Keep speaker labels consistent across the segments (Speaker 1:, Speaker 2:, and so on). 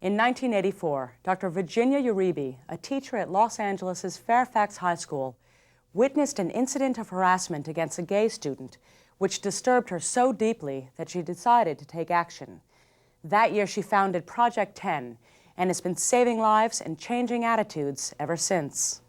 Speaker 1: In 1984, Dr. Virginia Uribe, a teacher at Los Angeles' Fairfax High School, witnessed an incident of harassment against a gay student, which disturbed her so deeply that she decided to take action. That year, she founded Project 10 and has been saving lives and changing attitudes ever since.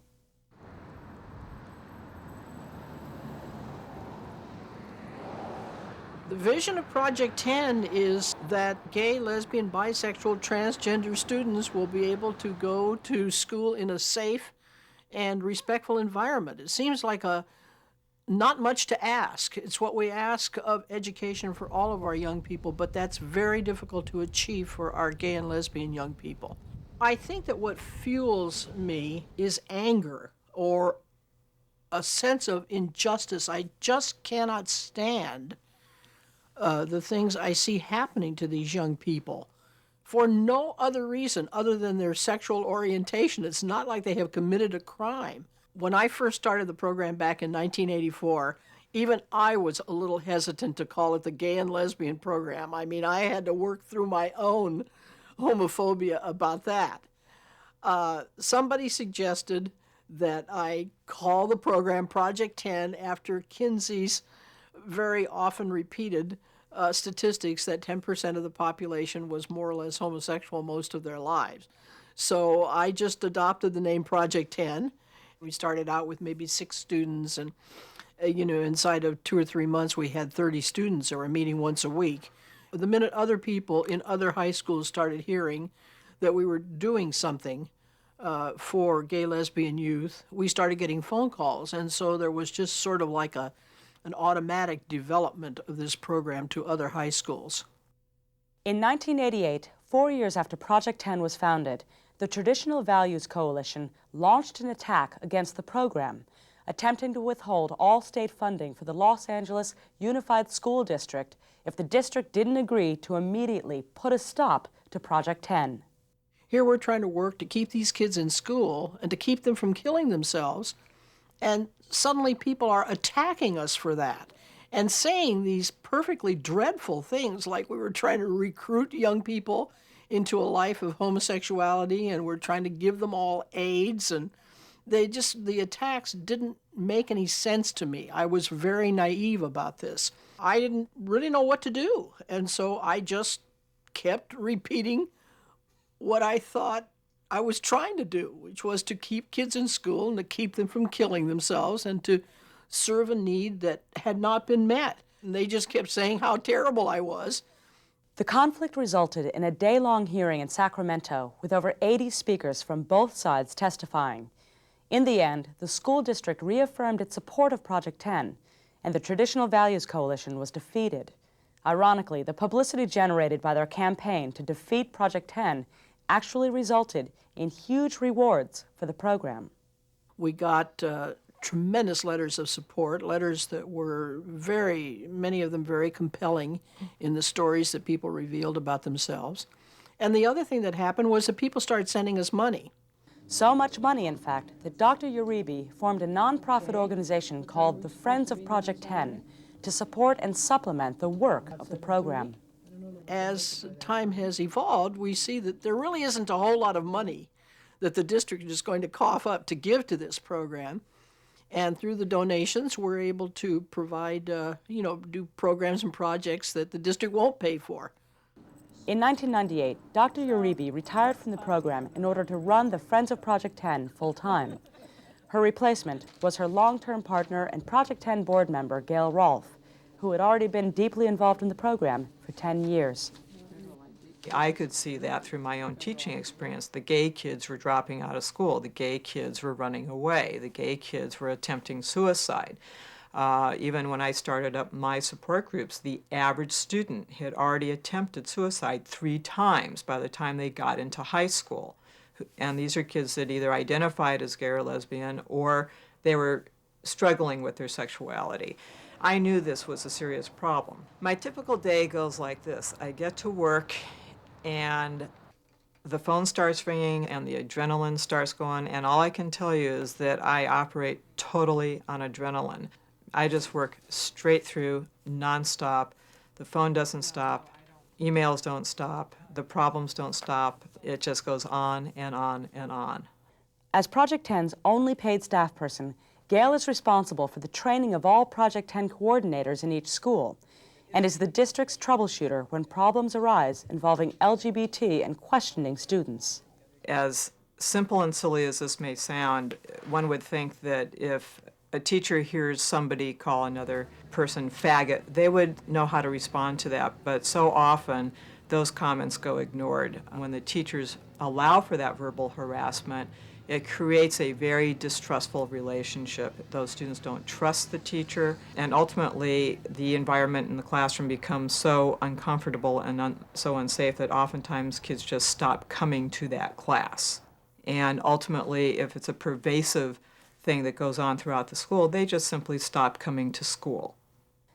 Speaker 2: The vision of Project 10 is that gay, lesbian, bisexual, transgender students will be able to go to school in a safe and respectful environment. It seems like not much to ask. It's what we ask of education for all of our young people, but that's very difficult to achieve for our gay and lesbian young people. I think that what fuels me is anger or a sense of injustice. I just cannot stand the things I see happening to these young people for no other reason other than their sexual orientation. It's not like they have committed a crime. When I first started the program back in 1984, even I was a little hesitant to call it the gay and lesbian program. I mean, I had to work through my own homophobia about that. Somebody suggested that I call the program Project 10 after Kinsey's very often repeated statistics that 10% of the population was more or less homosexual most of their lives. So I just adopted the name Project 10. We started out with maybe 6 students, and inside of 2 or 3 months we had 30 students that were meeting once a week. The minute other people in other high schools started hearing that we were doing something for gay, lesbian youth, we started getting phone calls, and so there was just sort of like an automatic development of this program to other high schools.
Speaker 1: In 1988, 4 years after Project 10 was founded, the Traditional Values Coalition launched an attack against the program, attempting to withhold all state funding for the Los Angeles Unified School District if the district didn't agree to immediately put a stop to Project 10.
Speaker 2: Here we're trying to work to keep these kids in school and to keep them from killing themselves, and suddenly people are attacking us for that and saying these perfectly dreadful things like we were trying to recruit young people into a life of homosexuality and we're trying to give them all AIDS, and the attacks didn't make any sense to me. I was very naive about this. I didn't really know what to do, and so I just kept repeating what I thought I was trying to do, which was to keep kids in school and to keep them from killing themselves and to serve a need that had not been met. And they just kept saying how terrible I was.
Speaker 1: The conflict resulted in a day-long hearing in Sacramento with over 80 speakers from both sides testifying. In the end, the school district reaffirmed its support of Project 10, and the Traditional Values Coalition was defeated. Ironically, the publicity generated by their campaign to defeat Project 10 actually resulted in huge rewards for the program.
Speaker 2: We got tremendous letters of support, letters that were many of them very compelling in the stories that people revealed about themselves. And the other thing that happened was that people started sending us money.
Speaker 1: So much money, in fact, that Dr. Uribe formed a nonprofit organization called the Friends of Project 10 to support and supplement the work of the program.
Speaker 2: As time has evolved, we see that there really isn't a whole lot of money that the district is going to cough up to give to this program. And through the donations, we're able to provide, do programs and projects that the district won't pay for.
Speaker 1: In 1998, Dr. Uribe retired from the program in order to run the Friends of Project 10 full-time. Her replacement was her long-term partner and Project 10 board member, Gail Rolfe, who had already been deeply involved in the program for 10 years.
Speaker 3: I could see that through my own teaching experience. The gay kids were dropping out of school. The gay kids were running away. The gay kids were attempting suicide. Even when I started up my support groups, the average student had already attempted suicide 3 times by the time they got into high school. And these are kids that either identified as gay or lesbian, or they were struggling with their sexuality. I knew this was a serious problem. My typical day goes like this. I get to work and the phone starts ringing and the adrenaline starts going, and all I can tell you is that I operate totally on adrenaline. I just work straight through, nonstop. The phone doesn't stop, emails don't stop, the problems don't stop. It just goes on and on and on.
Speaker 1: As Project 10's only paid staff person, Gail is responsible for the training of all Project 10 coordinators in each school and is the district's troubleshooter when problems arise involving LGBT and questioning students.
Speaker 3: As simple and silly as this may sound, one would think that if a teacher hears somebody call another person faggot, they would know how to respond to that. But so often, those comments go ignored. When the teachers allow for that verbal harassment, it creates a very distrustful relationship. Those students don't trust the teacher, and ultimately the environment in the classroom becomes so uncomfortable and so unsafe that oftentimes kids just stop coming to that class. And ultimately, if it's a pervasive thing that goes on throughout the school, they just simply stop coming to school.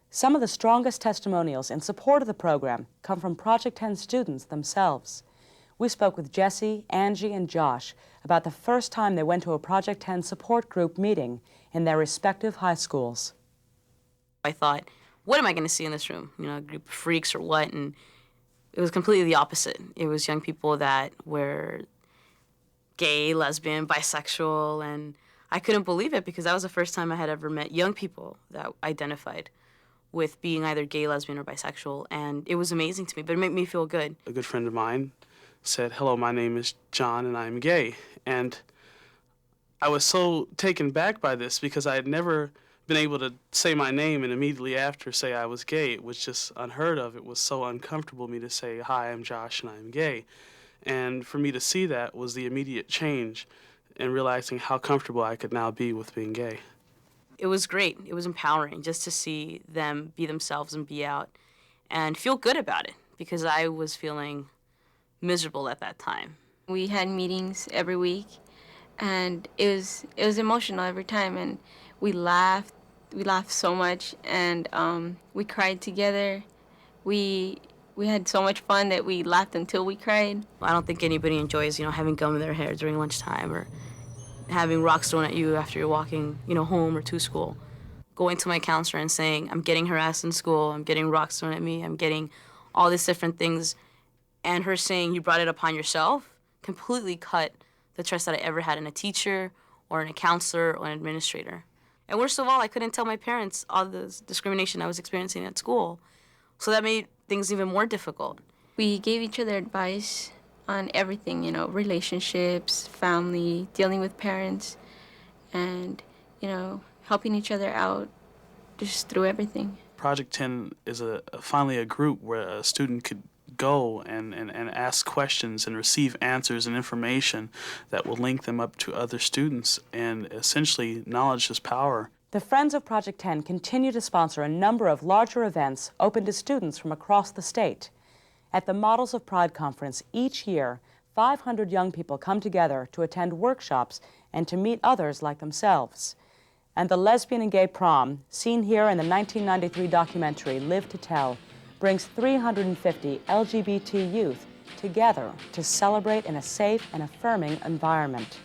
Speaker 1: Some of the strongest testimonials in support of the program come from Project 10 students themselves. We spoke with Jesse, Angie, and Josh about the first time they went to a Project 10 support group meeting in their respective high schools.
Speaker 4: I thought, what am I going to see in this room? You know, a group of freaks or what? And it was completely the opposite. It was young people that were gay, lesbian, bisexual, and I couldn't believe it because that was the first time I had ever met young people that identified with being either gay, lesbian, or bisexual, and it was amazing to me, but it made me feel good.
Speaker 5: A good friend of mine said, "Hello, my name is John and I'm gay." And I was so taken back by this because I had never been able to say my name and immediately after say I was gay. It was just unheard of. It was so uncomfortable for me to say, "Hi, I'm Josh and I'm gay." And for me to see that was the immediate change and realizing how comfortable I could now be with being gay.
Speaker 4: It was great. It was empowering just to see them be themselves and be out and feel good about it because I was feeling miserable at that time.
Speaker 6: We had meetings every week, and it was emotional every time, and we laughed so much, and we cried together. We had so much fun that we laughed until we cried.
Speaker 4: I don't think anybody enjoys, having gum in their hair during lunchtime or having rocks thrown at you after you're walking, home or to school. Going to my counselor and saying, I'm getting harassed in school, I'm getting rocks thrown at me, I'm getting all these different things, and her saying, you brought it upon yourself, completely cut the trust that I ever had in a teacher or in a counselor or an administrator. And worst of all, I couldn't tell my parents all the discrimination I was experiencing at school. So that made things even more difficult.
Speaker 6: We gave each other advice on everything, relationships, family, dealing with parents, and, helping each other out just through everything.
Speaker 5: Project 10 is finally a group where a student could go and ask questions and receive answers and information that will link them up to other students, and essentially knowledge is power.
Speaker 1: The Friends of Project 10 continue to sponsor a number of larger events open to students from across the state. At the Models of Pride conference each year, 500 young people come together to attend workshops and to meet others like themselves. And the Lesbian and Gay Prom, seen here in the 1993 documentary Live to Tell, brings 350 LGBT youth together to celebrate in a safe and affirming environment.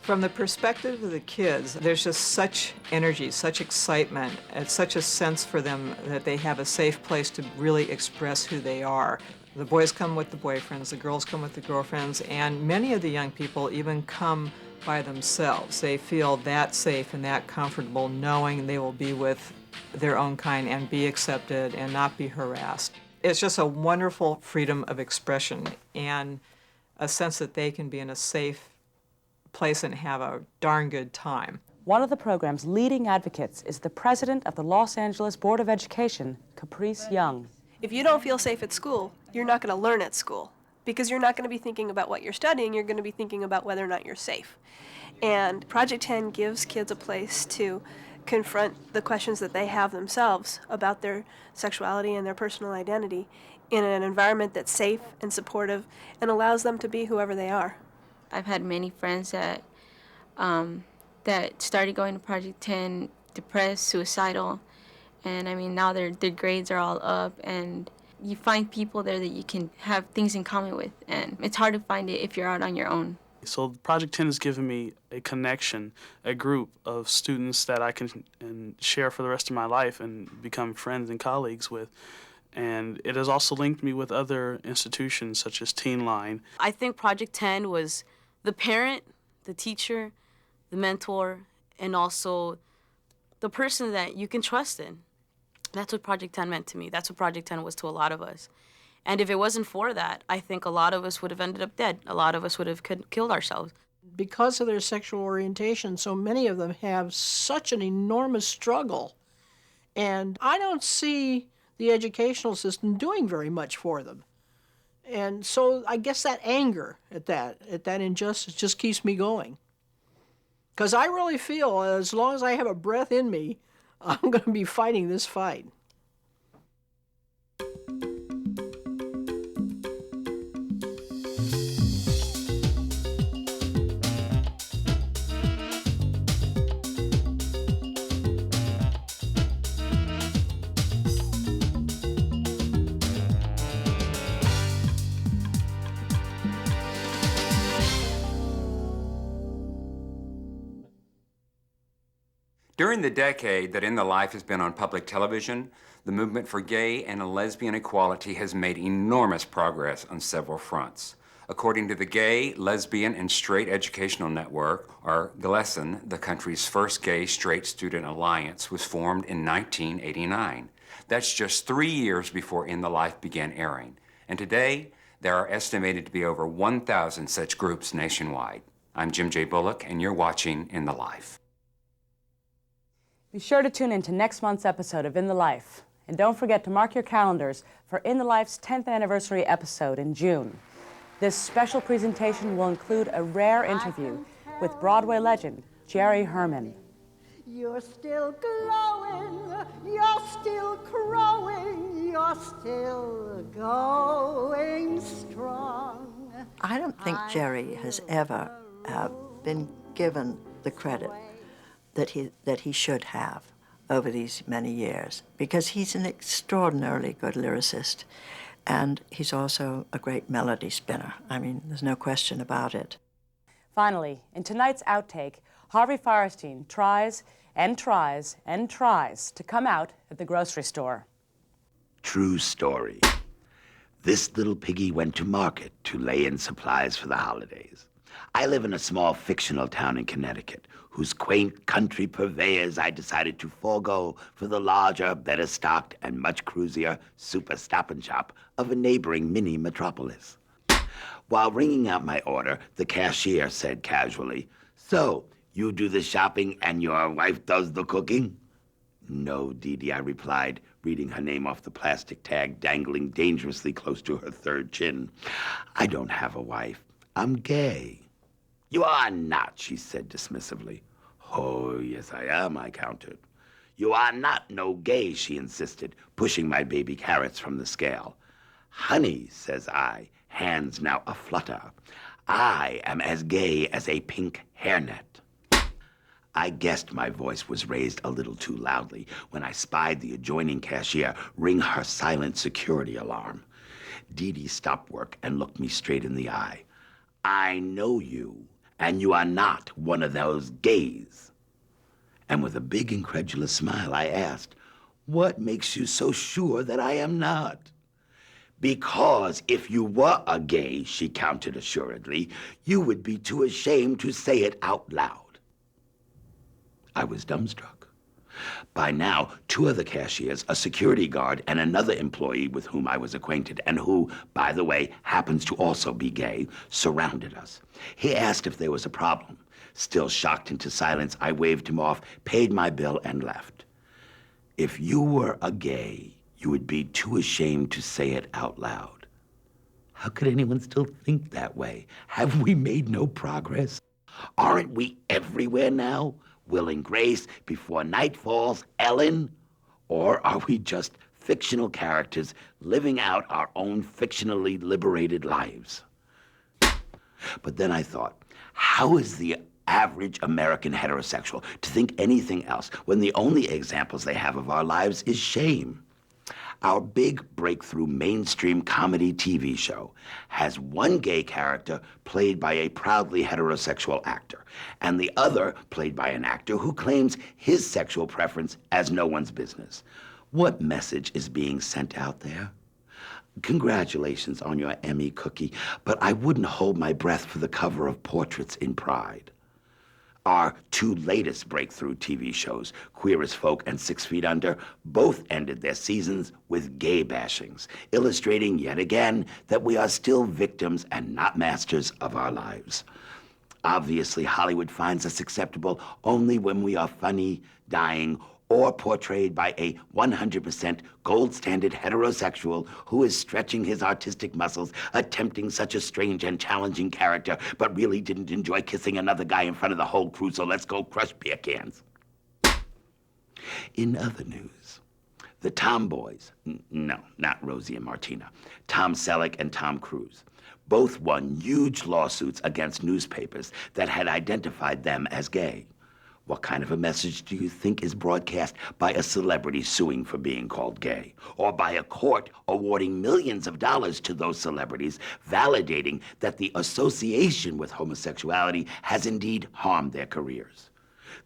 Speaker 3: From the perspective of the kids, there's just such energy, such excitement, and such a sense for them that they have a safe place to really express who they are. The boys come with the boyfriends, the girls come with the girlfriends, and many of the young people even come by themselves. They feel that safe and that comfortable knowing they will be with their own kind and be accepted and not be harassed. It's just a wonderful freedom of expression and a sense that they can be in a safe place and have a darn good time.
Speaker 1: One of the program's leading advocates is the president of the Los Angeles Board of Education, Caprice Young.
Speaker 7: If you don't feel safe at school, you're not going to learn at school because you're not going to be thinking about what you're studying, you're going to be thinking about whether or not you're safe. And Project 10 gives kids a place to confront the questions that they have themselves about their sexuality and their personal identity in an environment that's safe and supportive and allows them to be whoever they are.
Speaker 6: I've had many friends that started going to Project 10 depressed, suicidal, and now their grades are all up, and you find people there that you can have things in common with, and it's hard to find it if you're out on your own.
Speaker 5: So Project 10 has given me a connection, a group of students that I can share for the rest of my life and become friends and colleagues with. And it has also linked me with other institutions such as Teen Line.
Speaker 4: I think Project 10 was the parent, the teacher, the mentor, and also the person that you can trust in. That's what Project 10 meant to me. That's what Project 10 was to a lot of us. And if it wasn't for that, I think a lot of us would have ended up dead. A lot of us would have killed ourselves.
Speaker 2: Because of their sexual orientation, so many of them have such an enormous struggle. And I don't see the educational system doing very much for them. And so I guess that anger at that injustice just keeps me going. Because I really feel as long as I have a breath in me, I'm going to be fighting this fight.
Speaker 8: During the decade that In the Life has been on public television, the movement for gay and lesbian equality has made enormous progress on several fronts. According to the Gay, Lesbian, and Straight Educational Network, or GLESSN, the country's first gay straight student alliance was formed in 1989. That's just 3 years before In the Life began airing. And today, there are estimated to be over 1,000 such groups nationwide. I'm Jim J. Bullock, and you're watching In the Life.
Speaker 1: Be sure to tune in to next month's episode of In the Life. And don't forget to mark your calendars for In the Life's 10th anniversary episode in June. This special presentation will include a rare interview with Broadway legend Jerry Herman.
Speaker 9: You're still glowing, you're still growing, you're still going strong.
Speaker 10: I don't think Jerry has ever been given the credit that he should have over these many years, because he's an extraordinarily good lyricist, and he's also a great melody spinner. I mean, there's no question about it.
Speaker 1: Finally, in tonight's outtake, Harvey Fierstein tries and tries and tries to come out at the grocery store.
Speaker 11: True story. This little piggy went to market to lay in supplies for the holidays. I live in a small fictional town in Connecticut, whose quaint country purveyors I decided to forego for the larger, better stocked, and much cruisier super Stop and Shop of a neighboring mini metropolis. While ringing out my order, the cashier said casually, "So, you do the shopping and your wife does the cooking?" "No, Dee Dee," I replied, reading her name off the plastic tag dangling dangerously close to her third chin. "I don't have a wife. I'm gay." "You are not," she said dismissively. "Oh, yes, I am," I countered. "You are not no gay," she insisted, pushing my baby carrots from the scale. "Honey," says I, hands now aflutter, "I am as gay as a pink hairnet." I guessed my voice was raised a little too loudly when I spied the adjoining cashier ring her silent security alarm. Dee Dee stopped work and looked me straight in the eye. "I know you, and you are not one of those gays." And with a big incredulous smile, I asked, "What makes you so sure that I am not?" "Because if you were a gay," she countered assuredly, "you would be too ashamed to say it out loud." I was dumbstruck. By now, two other cashiers, a security guard, and another employee with whom I was acquainted, and who, by the way, happens to also be gay, surrounded us. He asked if there was a problem. Still shocked into silence, I waved him off, paid my bill, and left. If you were a gay, you would be too ashamed to say it out loud. How could anyone still think that way? Have we made no progress? Aren't we everywhere now? Will and Grace, Before Night Falls, Ellen? Or are we just fictional characters living out our own fictionally liberated lives? But then I thought, how is the average American heterosexual to think anything else when the only examples they have of our lives is shame? Our big breakthrough mainstream comedy TV show has one gay character played by a proudly heterosexual actor, and the other played by an actor who claims his sexual preference as no one's business. What message is being sent out there? Congratulations on your Emmy cookie, but I wouldn't hold my breath for the cover of Portraits in Pride. Our two latest breakthrough TV shows, Queer as Folk and 6 Feet Under, both ended their seasons with gay bashings, illustrating yet again that we are still victims and not masters of our lives. Obviously, Hollywood finds us acceptable only when we are funny, dying, or portrayed by a 100% gold standard heterosexual who is stretching his artistic muscles, attempting such a strange and challenging character, but really didn't enjoy kissing another guy in front of the whole crew, so let's go crush beer cans. In other news, the Tomboys, no, not Rosie and Martina, Tom Selleck and Tom Cruise, both won huge lawsuits against newspapers that had identified them as gay. What kind of a message do you think is broadcast by a celebrity suing for being called gay? Or by a court awarding millions of dollars to those celebrities, validating that the association with homosexuality has indeed harmed their careers?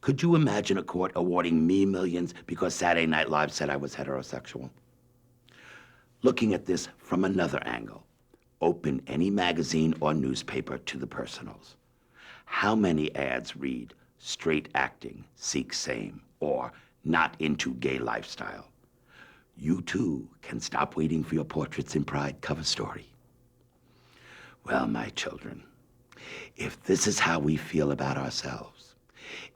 Speaker 11: Could you imagine a court awarding me millions because Saturday Night Live said I was heterosexual? Looking at this from another angle, open any magazine or newspaper to the personals. How many ads read, "Straight acting, seek same," or "not into gay lifestyle"? You too can stop waiting for your Portraits in Pride cover story. Well, my children, if this is how we feel about ourselves,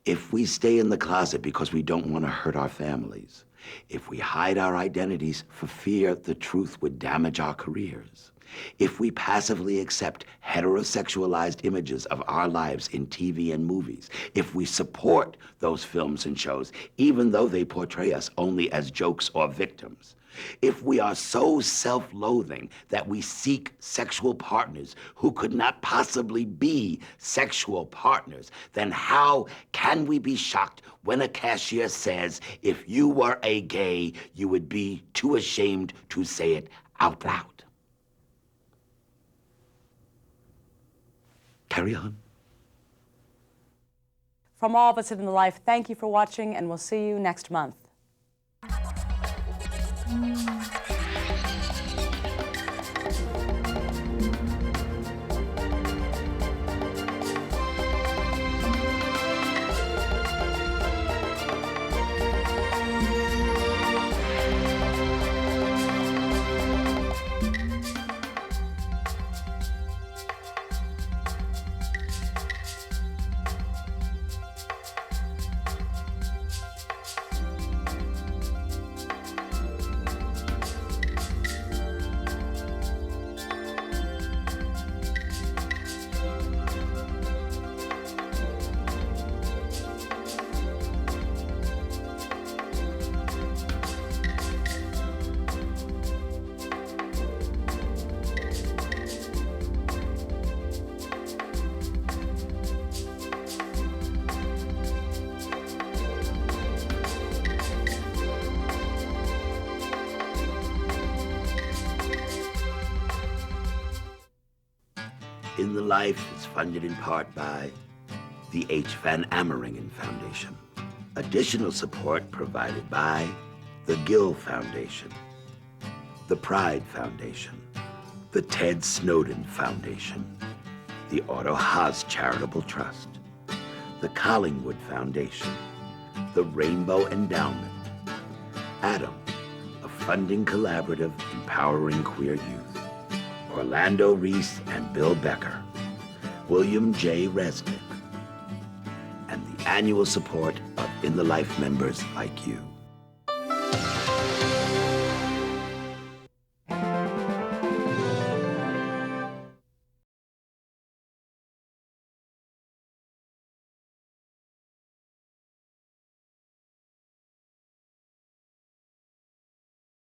Speaker 11: if we stay in the closet because we don't want to hurt our families, if we hide our identities for fear the truth would damage our careers, if we passively accept heterosexualized images of our lives in TV and movies, if we support those films and shows, even though they portray us only as jokes or victims, if we are so self-loathing that we seek sexual partners who could not possibly be sexual partners, then how can we be shocked when a cashier says, if you were a gay, you would be too ashamed to say it out loud? Carry on.
Speaker 1: From all of us at In the Life, thank you for watching, and we'll see you next month.
Speaker 11: In the Life is funded in part by the H. Van Ameringen Foundation. Additional support provided by the Gill Foundation, the Pride Foundation, the Ted Snowden Foundation, the Otto Haas Charitable Trust, the Collingwood Foundation, the Rainbow Endowment, Adam, a funding collaborative empowering queer youth, Orlando Reese and Bill Becker, William J. Resnick, and the annual support of In the Life members like you.